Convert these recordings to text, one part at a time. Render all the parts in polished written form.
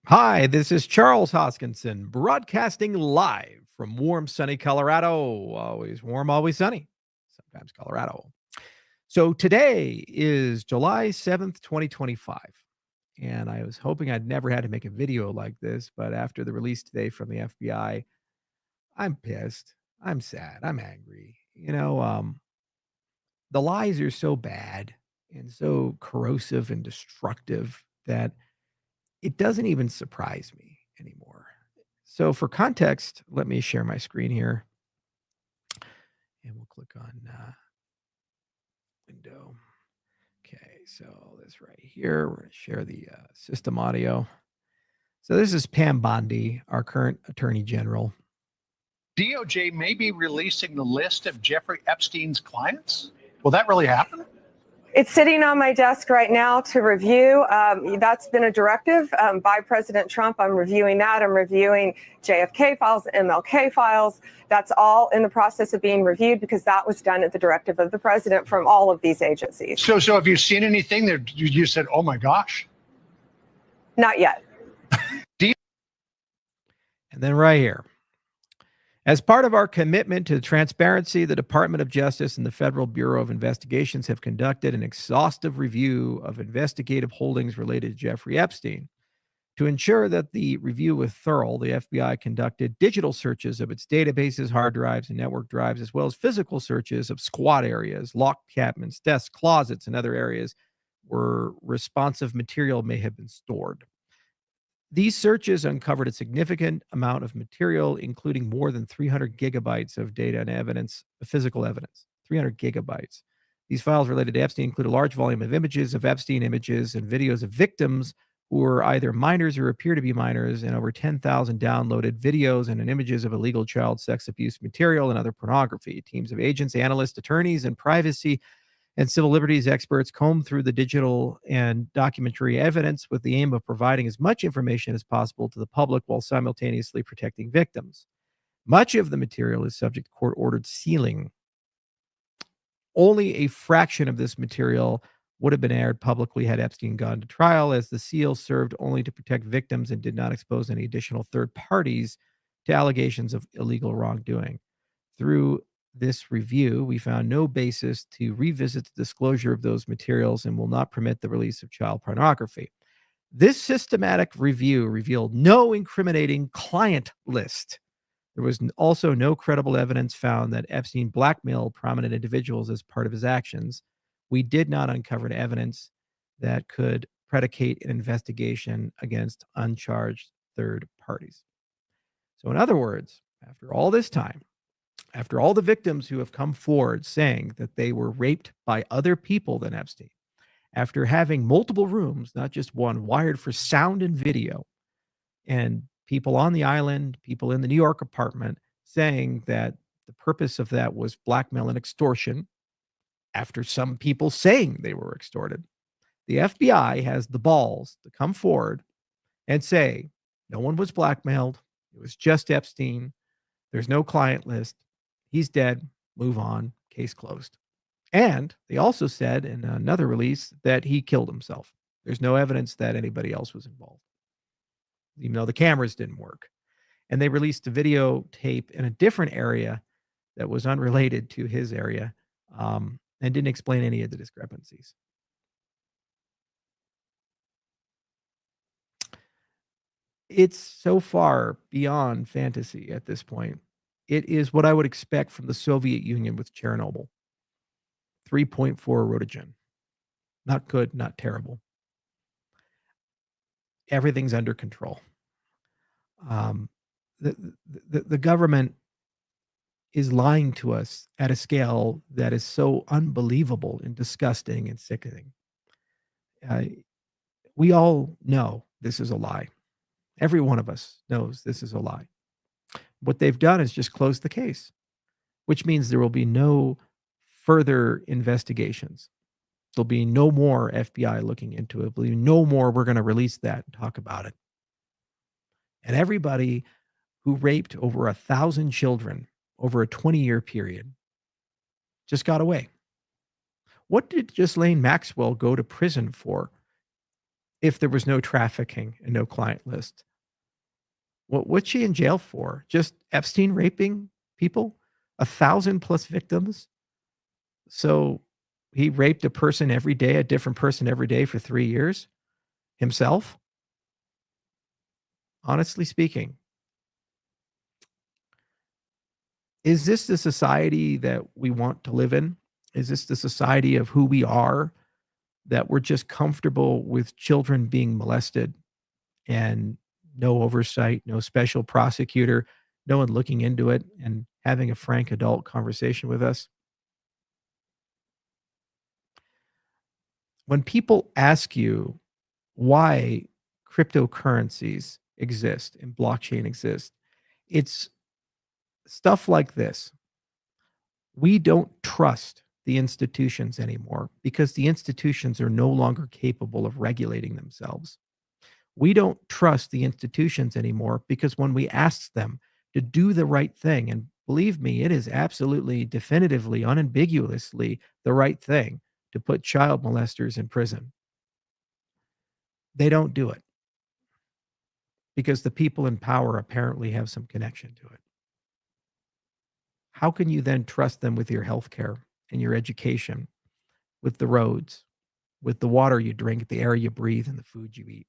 Hi, this is Charles Hoskinson, broadcasting live from warm, sunny Colorado. Always warm, always sunny. Sometimes Colorado. So today is July 7th, 2025. And I was hoping I'd never had to make a video like this, but after the release today from the FBI, I'm pissed. I'm sad. I'm angry. The lies are so bad and so corrosive and destructive that it doesn't even surprise me anymore. So for context, let me share my screen here, and we'll click on window. Okay, so this right here, we're going to share the system audio. So this is Pam Bondi, our current Attorney General. DOJ may be releasing the list of Jeffrey Epstein's clients. Will that really happen? It's sitting on my desk right now to review. That's been a directive by President Trump. I'm reviewing that. I'm reviewing JFK files, MLK files. That's all in the process of being reviewed because that was done at the directive of the president from all of these agencies. So have you seen anything that you said, oh my gosh? Not yet. And then right here. As part of our commitment to transparency, the Department of Justice and the Federal Bureau of Investigations have conducted an exhaustive review of investigative holdings related to Jeffrey Epstein. To ensure that the review was thorough, the FBI conducted digital searches of its databases, hard drives, and network drives, as well as physical searches of squad areas, locked cabinets, desks, closets, and other areas where responsive material may have been stored. These searches uncovered a significant amount of material, including more than 300 gigabytes of data and evidence, physical evidence, 300 gigabytes. These files related to Epstein include a large volume of images of Epstein, images and videos of victims who were either minors or appear to be minors, and over 10,000 downloaded videos and images of illegal child sex abuse material and other pornography. Teams of agents, analysts, attorneys, and privacy and civil liberties experts combed through the digital and documentary evidence with the aim of providing as much information as possible to the public while simultaneously protecting victims. Much of the material is subject to court-ordered sealing. Only a fraction of this material would have been aired publicly had Epstein gone to trial, as the seal served only to protect victims and did not expose any additional third parties to allegations of illegal wrongdoing. Through this review, we found no basis to revisit the disclosure of those materials and will not permit the release of child pornography. This systematic review revealed no incriminating client list. There was also no credible evidence found that Epstein blackmailed prominent individuals as part of his actions. We did not uncover evidence that could predicate an investigation against uncharged third parties. So in other words, after all this time, after all the victims who have come forward saying that they were raped by other people than Epstein, after having multiple rooms, not just one, wired for sound and video, and people on the island, people in the New York apartment saying that the purpose of that was blackmail and extortion, after some people saying they were extorted, the FBI has the balls to come forward and say no one was blackmailed. It was just Epstein. There's no client list. He's dead. Move on. Case closed. And they also said in another release that he killed himself. There's no evidence that anybody else was involved, even though the cameras didn't work. And they released a videotape in a different area that was unrelated to his area, and didn't explain any of the discrepancies. It's so far beyond fantasy at this point. It is what I would expect from the Soviet Union with Chernobyl. 3.4 rotogen. Not good, not terrible. Everything's under control. The government is lying to us at a scale that is so unbelievable and disgusting and sickening. We all know this is a lie. Every one of us knows this is a lie. What they've done is just close the case, which means there will be no further investigations. There'll be no more FBI looking into it. There'll be no more, we're going to release that and talk about it. And everybody who raped over 1,000 children over a 20-year period just got away. What did Ghislaine Maxwell go to prison for if there was no trafficking and no client list? What's she in jail for? Just Epstein raping people? 1,000 plus victims? So he raped a person every day, a different person every day for 3 years himself? Honestly speaking, is this the society that we want to live in? Is this the society of who we are, that we're just comfortable with children being molested and no oversight, no special prosecutor, no one looking into it and having a frank adult conversation with us? When people ask you why cryptocurrencies exist and blockchain exists, it's stuff like this. We don't trust the institutions anymore because the institutions are no longer capable of regulating themselves. We don't trust the institutions anymore because when we ask them to do the right thing, and believe me, it is absolutely, definitively, unambiguously the right thing to put child molesters in prison, they don't do it because the people in power apparently have some connection to it. How can you then trust them with your healthcare and your education, with the roads, with the water you drink, the air you breathe, and the food you eat?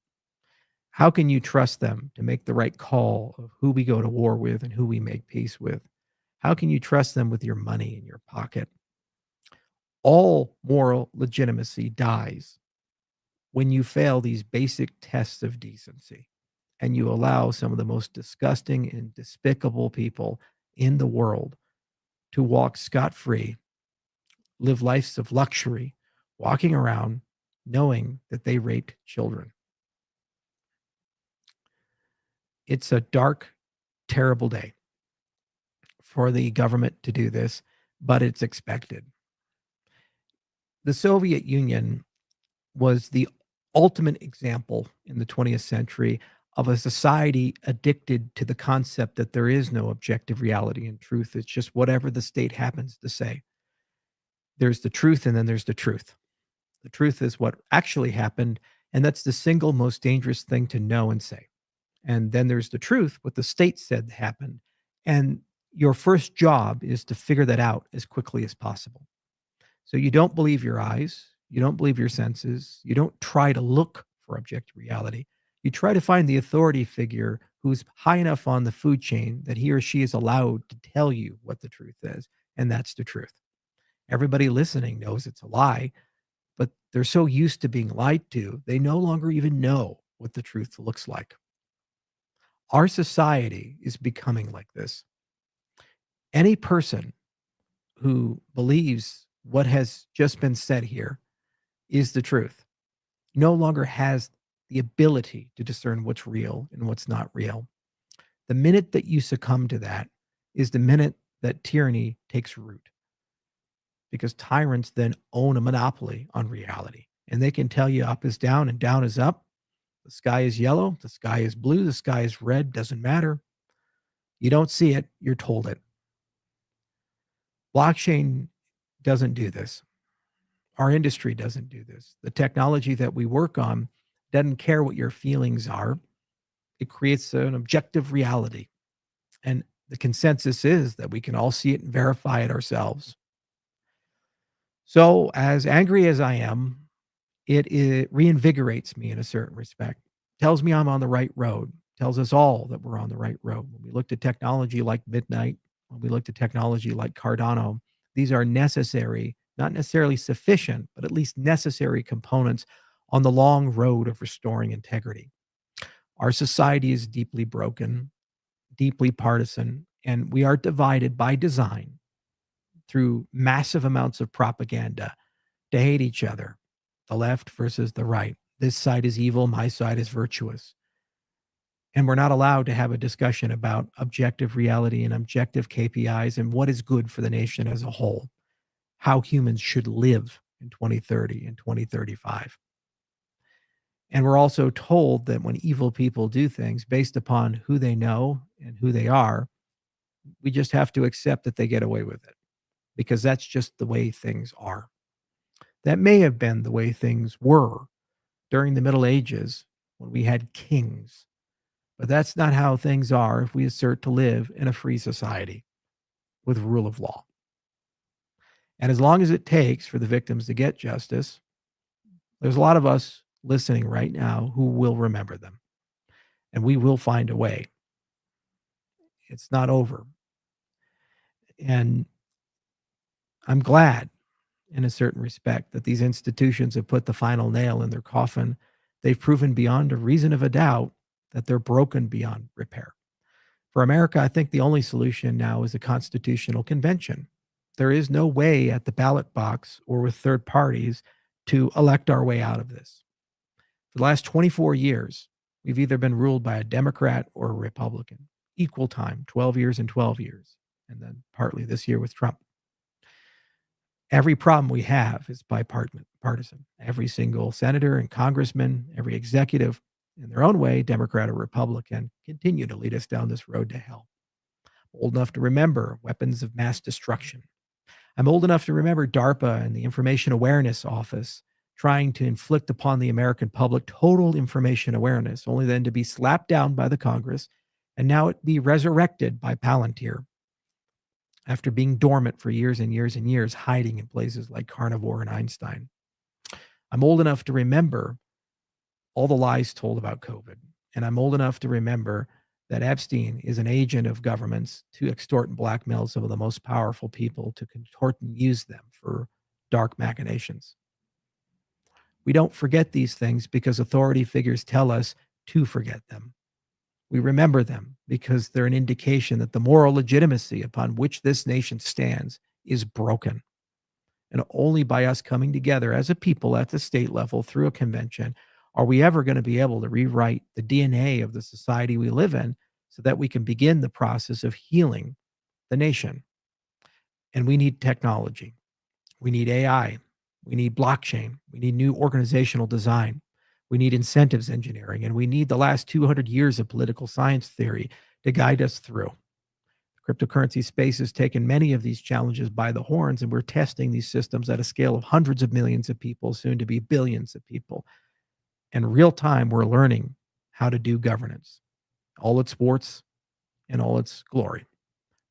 How can you trust them to make the right call of who we go to war with and who we make peace with? How can you trust them with your money in your pocket? All moral legitimacy dies when you fail these basic tests of decency and you allow some of the most disgusting and despicable people in the world to walk scot free, live lives of luxury, walking around knowing that they raped children. It's a dark, terrible day for the government to do this, but it's expected. The Soviet Union was the ultimate example in the 20th century of a society addicted to the concept that there is no objective reality and truth. It's just whatever the state happens to say. There's the truth, and then there's the truth. The truth is what actually happened, and that's the single most dangerous thing to know and say. And then there's the truth, what the state said happened. And your first job is to figure that out as quickly as possible. So you don't believe your eyes, you don't believe your senses, you don't try to look for objective reality. You try to find the authority figure who's high enough on the food chain that he or she is allowed to tell you what the truth is. And that's the truth. Everybody listening knows it's a lie, but they're so used to being lied to, they no longer even know what the truth looks like. Our society is becoming like this. Any person who believes what has just been said here is the truth no longer has the ability to discern what's real and what's not real. The minute that you succumb to that is the minute that tyranny takes root, because tyrants then own a monopoly on reality, and they can tell you up is down and down is up. The sky is yellow, the sky is blue, the sky is red, doesn't matter. You don't see it, you're told it. Blockchain doesn't do this. Our industry doesn't do this. The technology that we work on doesn't care what your feelings are. It creates an objective reality. And the consensus is that we can all see it and verify it ourselves. So, as angry as I am, it reinvigorates me in a certain respect. Tells me I'm on the right road. Tells us all that we're on the right road. When we looked at technology like Midnight, when we looked at technology like Cardano, these are necessary, not necessarily sufficient, but at least necessary components on the long road of restoring integrity. Our society is deeply broken, deeply partisan, and we are divided by design through massive amounts of propaganda to hate each other, the left versus the right. This side is evil, my side is virtuous. And we're not allowed to have a discussion about objective reality and objective KPIs and what is good for the nation as a whole, how humans should live in 2030 and 2035. And we're also told that when evil people do things based upon who they know and who they are, we just have to accept that they get away with it because that's just the way things are. That may have been the way things were during the Middle Ages when we had kings. But that's not how things are if we assert to live in a free society with rule of law. And as long as it takes for the victims to get justice, there's a lot of us listening right now who will remember them. And we will find a way. It's not over. And I'm glad, in a certain respect, that these institutions have put the final nail in their coffin. They've proven beyond a reason of a doubt that they're broken beyond repair. For America, I think the only solution now is a constitutional convention. There is no way at the ballot box or with third parties to elect our way out of this. For the last 24 years, we've either been ruled by a Democrat or a Republican, equal time, 12 years and 12 years, and then partly this year with Trump. Every problem we have is bipartisan. Every single senator and congressman, every executive, in their own way, Democrat or Republican, continue to lead us down this road to hell. I'm old enough to remember weapons of mass destruction. I'm old enough to remember DARPA and the Information Awareness Office trying to inflict upon the American public total information awareness, only then to be slapped down by the Congress, and now it be resurrected by Palantir after being dormant for years and years and years, hiding in places like Carnivore and Einstein. I'm old enough to remember all the lies told about COVID. And I'm old enough to remember that Epstein is an agent of governments to extort and blackmail some of the most powerful people to contort and use them for dark machinations. We don't forget these things because authority figures tell us to forget them. We remember them because they're an indication that the moral legitimacy upon which this nation stands is broken. And only by us coming together as a people at the state level through a convention are we ever going to be able to rewrite the DNA of the society we live in so that we can begin the process of healing the nation. And we need technology. We need AI. We need blockchain. We need new organizational design. We need incentives engineering. And we need the last 200 years of political science theory to guide us through. The cryptocurrency space has taken many of these challenges by the horns, and we're testing these systems at a scale of hundreds of millions of people, soon to be billions of people. In real time, we're learning how to do governance, all its warts and all its glory.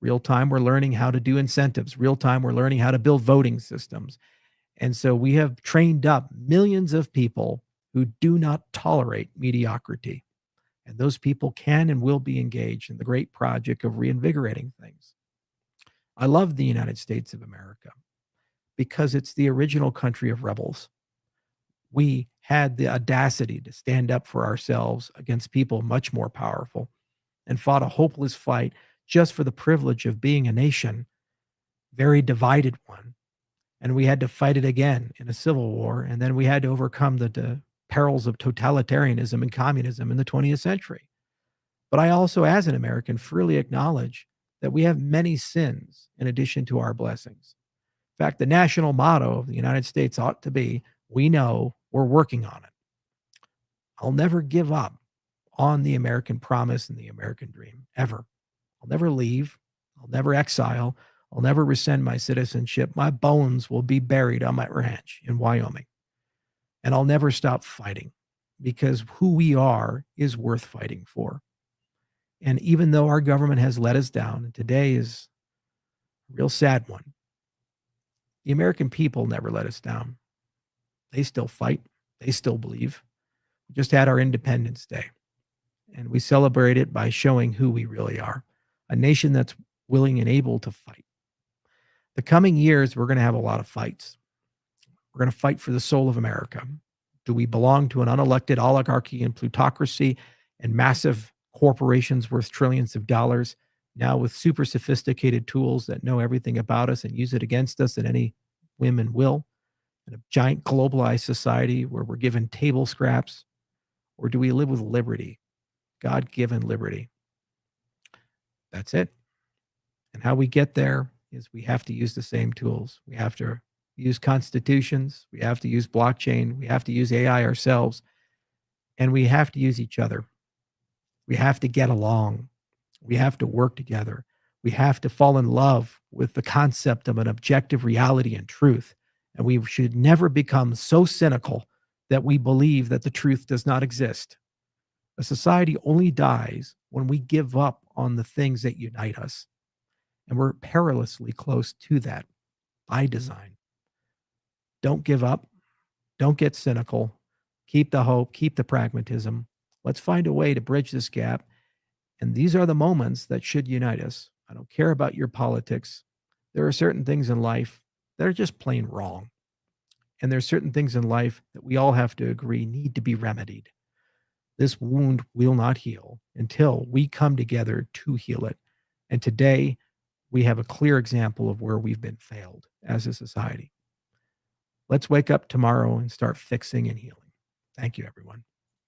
Real time, we're learning how to do incentives. Real time, we're learning how to build voting systems. And so we have trained up millions of people who do not tolerate mediocrity. And those people can and will be engaged in the great project of reinvigorating things. I love the United States of America because it's the original country of rebels. We had the audacity to stand up for ourselves against people much more powerful and fought a hopeless fight just for the privilege of being a nation, very divided one. And we had to fight it again in a civil war. And then we had to overcome the perils of totalitarianism and communism in the 20th century. But I also, as an American, freely acknowledge that we have many sins in addition to our blessings. In fact, the national motto of the United States ought to be, we know, we're working on it. I'll never give up on the American promise and the American dream, ever. I'll never leave. I'll never exile. I'll never rescind my citizenship. My bones will be buried on my ranch in Wyoming. And I'll never stop fighting because who we are is worth fighting for. And even though our government has let us down, and today is a real sad one, the American people never let us down. They still fight. They still believe. We just had our Independence Day, and we celebrate it by showing who we really are, a nation that's willing and able to fight. The coming years, we're going to have a lot of fights. We're going to fight for the soul of America. Do we belong to an unelected oligarchy and plutocracy and massive corporations worth trillions of dollars, now with super sophisticated tools that know everything about us and use it against us at any whim and will, in a giant globalized society where we're given table scraps? Or do we live with liberty, God-given liberty? That's it. And how we get there is we have to use the same tools. We have to use constitutions. We have to use blockchain. We have to use AI ourselves. And we have to use each other. We have to get along. We have to work together. We have to fall in love with the concept of an objective reality and truth. And we should never become so cynical that we believe that the truth does not exist. A society only dies when we give up on the things that unite us. And we're perilously close to that by design. Don't give up. Don't get cynical. Keep the hope. Keep the pragmatism. Let's find a way to bridge this gap. And these are the moments that should unite us. I don't care about your politics. There are certain things in life that are just plain wrong. And there's certain things in life that we all have to agree need to be remedied. This wound will not heal until we come together to heal it. And today, we have a clear example of where we've been failed as a society. Let's wake up tomorrow and start fixing and healing. Thank you, everyone.